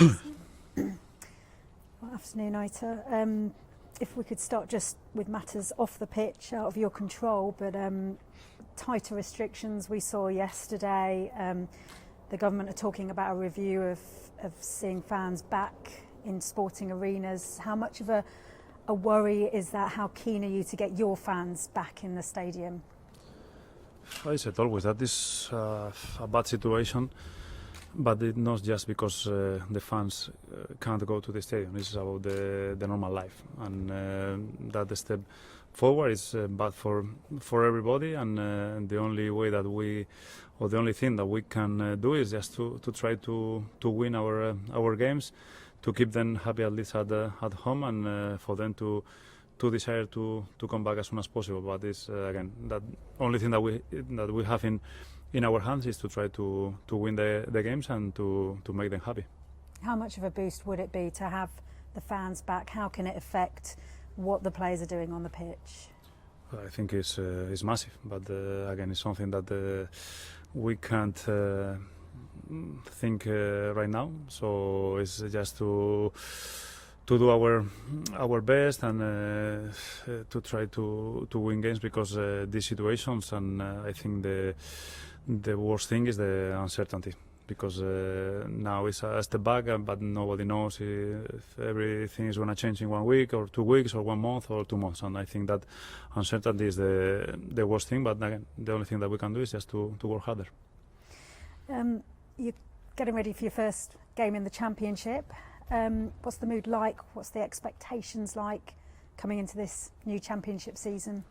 Well, afternoon, Ita. If we could start just with matters off the pitch, out of your control, but tighter restrictions we saw yesterday. The government are talking about a review of seeing fans back in sporting arenas. How much of a worry is that? How keen are you to get your fans back in the stadium? I said always that is a bad situation, but it's not just because the fans can't go to the stadium. It's about the normal life, and that the step forward is bad for everybody. And the only way that the only thing that we can do is just to try to win our games, to keep them happy at least at home, and for them to desire to come back as soon as possible. But it's again that only thing that we have in our hands is to try to win the games and to make them happy. How much of a boost would it be to have the fans back? How can it affect what the players are doing on the pitch? I think it's massive, but again, it's something that we can't think right now. So it's just to do our best and to try to win games, because these situations, and I think the worst thing is the uncertainty, because now it's a step back, but nobody knows if everything is going to change in 1 week or 2 weeks or 1 month or 2 months, and I think that uncertainty is the worst thing. But again, the only thing that we can do is just to work harder. You're getting ready for your first game in the Championship. What's the mood like? What's the expectations like coming into this new Championship season?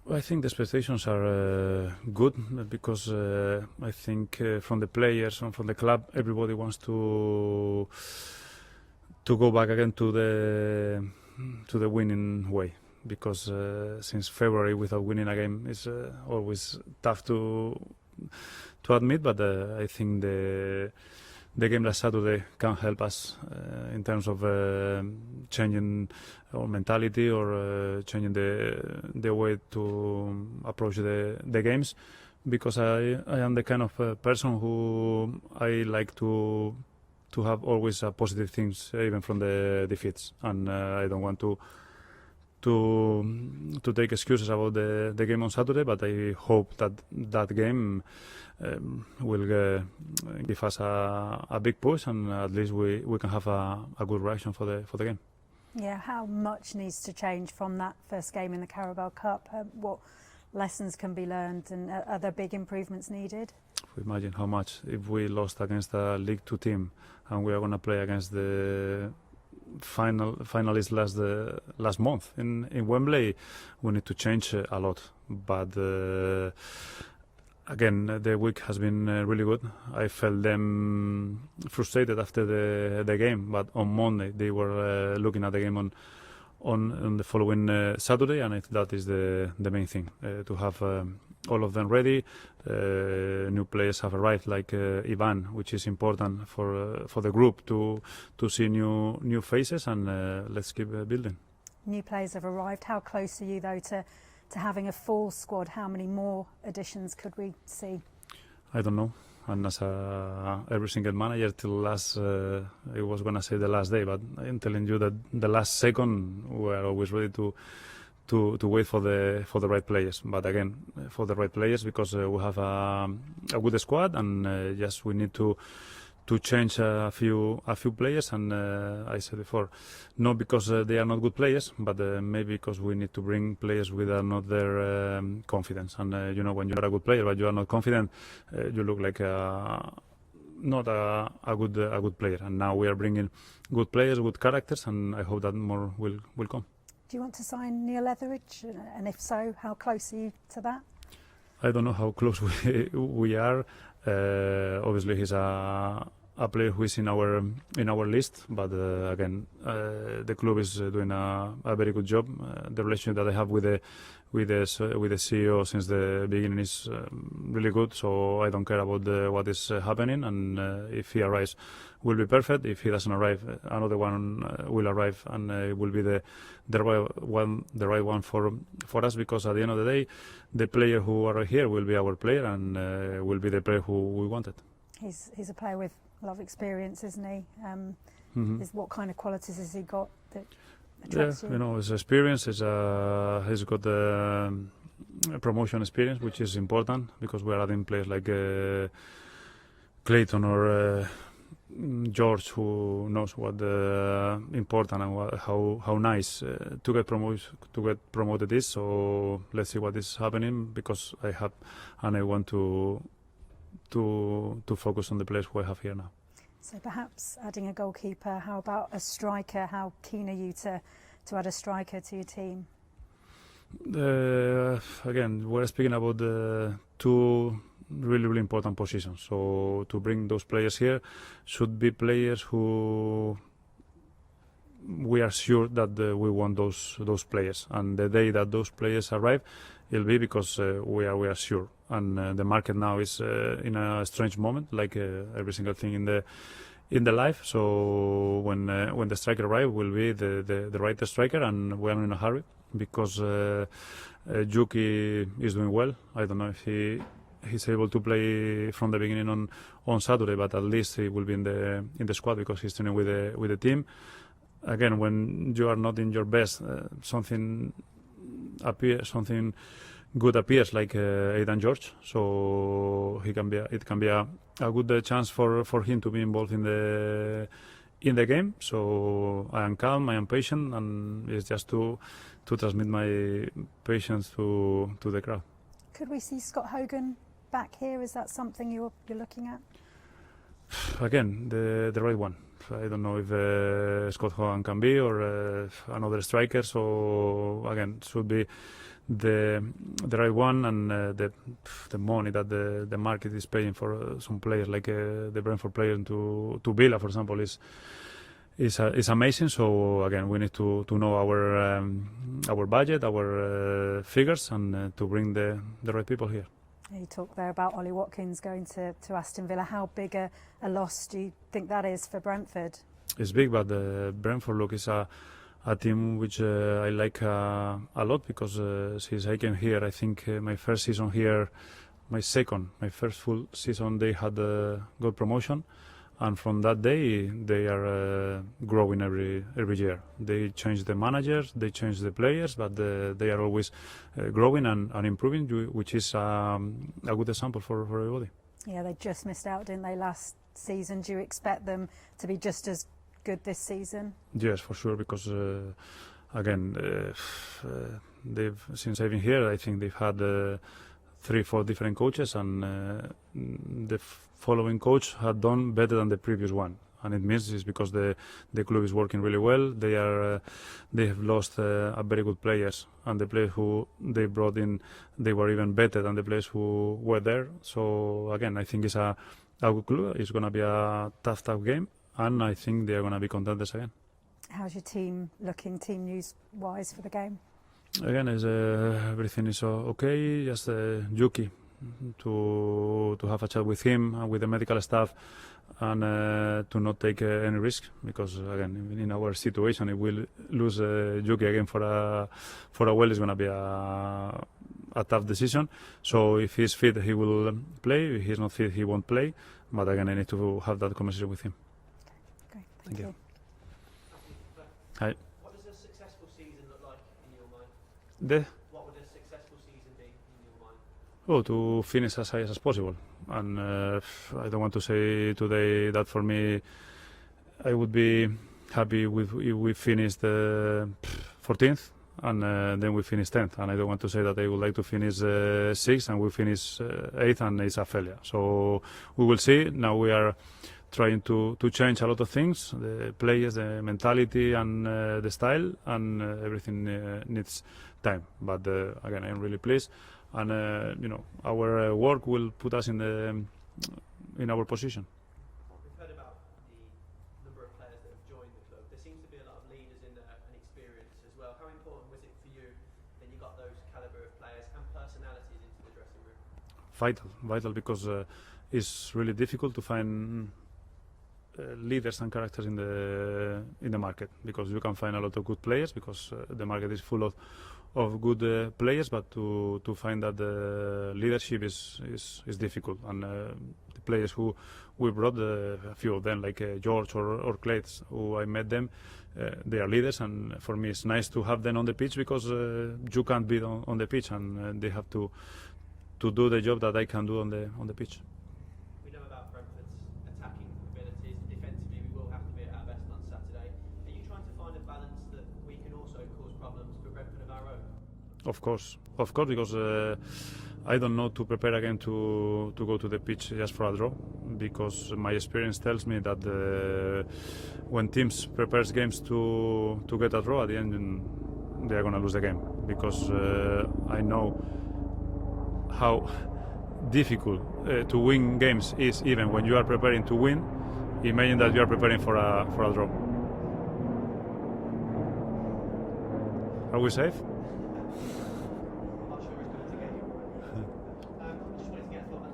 I think the expectations are good, because I think from the players and from the club, everybody wants to go back again to the winning way, because since February without winning a game is always tough to admit. But I think the game last Saturday can help us in terms of changing our mentality, or changing the way to approach the games, because I am the kind of person who I like to have always positive things, even from the defeats, and I don't want to take excuses about the game on Saturday. But I hope that game will give us a big push, and at least we can have a good reaction for the game. Yeah, how much needs to change from that first game in the Carabao Cup? What lessons can be learned, and are there big improvements needed? Imagine how much if we lost against a League 2 team, and we are going to play against the finalists last month in Wembley. We need to change a lot, but again, the week has been really good. I felt them frustrated after the game, but on Monday they were looking at the game on the following Saturday, and I think that is the main thing, to have all of them ready. New players have arrived, like Ivan, which is important for the group to see new faces, and let's keep building. New players have arrived. How close are you, though, to having a full squad? How many more additions could we see? I don't know. And as every single manager till last, I was going to say the last day, but I'm telling you that the last second we are always ready to wait for the right players. But again, for the right players, because we have a good squad, and yes, we need to change a few players, and I said before, not because they are not good players, but maybe because we need to bring players with not their confidence. And when you are a good player but you are not confident, you look like not a good player. And now we are bringing good players, good characters, and I hope that more will come. Do you want to sign Neil Etheridge? And if so, how close are you to that? I don't know how close we are. Obviously, he's a player who is in our list, but again, the club is doing a very good job. The relationship that I have with the CEO since the beginning is really good, so I don't care about what is happening, and if he arrives, will be perfect. If he doesn't arrive, another one will arrive, and it will be the right one for us, because at the end of the day, the player who are here will be our player, and will be the player who we wanted. He's a player with a lot of experience, isn't he? Is what kind of qualities has he got that attracts you? You know, his experience is he's got the promotion experience, which is important because we are adding players like Clayton or George, who knows what important and how nice to get promoted is. So let's see what is happening, because I want to focus on the players who I have here now. So perhaps adding a goalkeeper. How about a striker? How keen are you to add a striker to your team? Again, we're speaking about the two really important positions. So to bring those players here should be players who we are sure that we want those players, and the day that those players arrive, it'll be because we are sure. And the market now is in a strange moment, like every single thing in the life. So when the striker arrives, will be the right striker, and we are in a hurry because Yuki is doing well. I don't know if he's able to play from the beginning on Saturday, but at least he will be in the squad because he's training with the team. Again, when you are not in your best, something good appears, like Aidan George. So it can be a good chance for him to be involved in the game. So I am calm, I am patient, and it's just to transmit my patience to the crowd. Could we see Scott Hogan back here? Is that something you're looking at? Again, the right one. I don't know if Scott Hogan can be, or another striker. So again, should be the right one, and the money that the market is paying for some players like the Brentford player to Villa, for example, is amazing. So again, we need to know our budget, our figures, and to bring the right people here. You talked there about Ollie Watkins going to Aston Villa. How big a loss do you think that is for Brentford? It's big, but Brentford, look, is a team which I like a lot, because since I came here, I think my first season here, my first full season, they had got promotion, and from that day they are growing every year. They change the managers, they change the players, but they are always growing and improving, which is a good example for everybody. Yeah, they just missed out, didn't they, last season? Do you expect them to be just as good this season? Yes, for sure, because again, since I've been here, I think they've had 3-4 different coaches, and the following coach had done better than the previous one, and it means it's because the club is working really well. They have lost a very good players, and the players who they brought in, they were even better than the players who were there. So again, I think it's a good club. It's going to be a tough game, and I think they are going to be contenders again. How's your team looking, team news wise, for the game? Again, everything is okay. Just Yuki, to have a chat with him and with the medical staff, and to not take any risk, because again, in our situation, if we lose Yuki again for a while, it's going to be a tough decision. So if he's fit, he will play. If he's not fit, he won't play. But again, I need to have that conversation with him. Okay, thank you. Hi. What does a successful season look like in your mind? What would a successful season be in your mind? Oh, to finish as high as possible. And I don't want to say today that for me, I would be happy if we finished 14th, and then we finish 10th. And I don't want to say that I would like to finish 6th and we finish 8th and it's a failure. So we will see. Now we are trying to change a lot of things, the players, the mentality, and the style, and everything needs time. But again, I'm really pleased, and our work will put us in our position. We've heard about the number of players that have joined the club. There seems to be a lot of leaders in there and experience as well. How important was it for you that you got those calibre of players and personalities into the dressing room? Vital, because it's really difficult to find leaders and characters in the market, because you can find a lot of good players, because the market is full of good players, but to find that the leadership is difficult, and the players who we brought, a few of them like George or Clates, who I met them. They are leaders, and for me it's nice to have them on the pitch, because you can't be on the pitch, and they have to do the job that I can do on the pitch. We know about Brentford's attacking abilities. Defensively, we will have to be at our best on Saturday. Are you trying to find a balance that we can also cause problems for Brentford of our own? Of course, because I don't know to prepare again to go to the pitch just for a draw, because my experience tells me that when teams prepares games to get a draw, at the end they are going to lose the game, because I know how difficult to win games is, even when you are preparing to win. Imagine that you are preparing for a draw. Are we safe? I'm not sure it's going to get you. I just wanted to get a thought on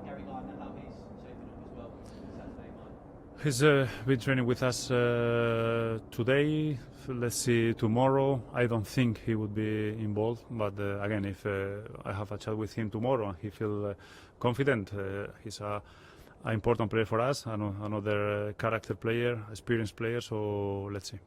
Gary Gardner, how he's shaping up as well Saturday night. He's been training with us today. Let's see tomorrow. I don't think he would be involved, but again, if I have a chat with him tomorrow and he feels confident, he's an important player for us, another character player, experienced player, so let's see.